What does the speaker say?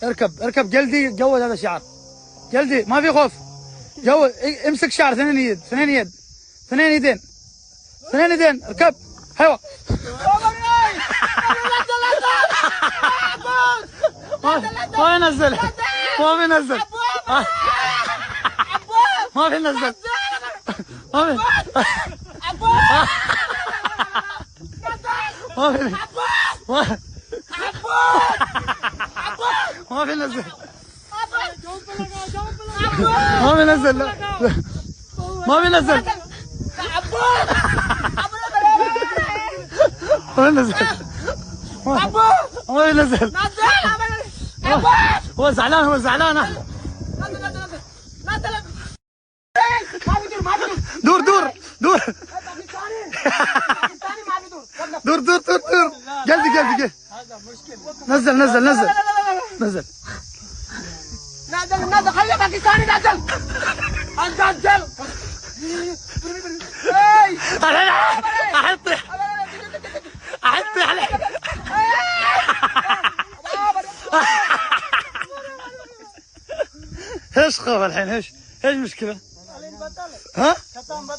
اركب اركب جلدي، جود هذا الشعر جلدي، ما في خوف. جو امسك شعر، اثنين يد، اثنين يد، اثنين يدين، اثنين يدين، اركب. حيوة. ما ينزل، ما بينزل، ما بينزل، ما بينزل، ما بينزل، ما بينزل، ما بينزل، ما بينزل، ما بينزل. هو زعلان، هو زعلان. دور دور دور دور دور دور دور. جلدي جلدي جلدي. نزل نزل نزل نزل. نزل نزل، خلي باكستاني نزل. انت نزل. احطي احطي عليه. ايش خاف الحين؟ ايش مشكلة؟ ها؟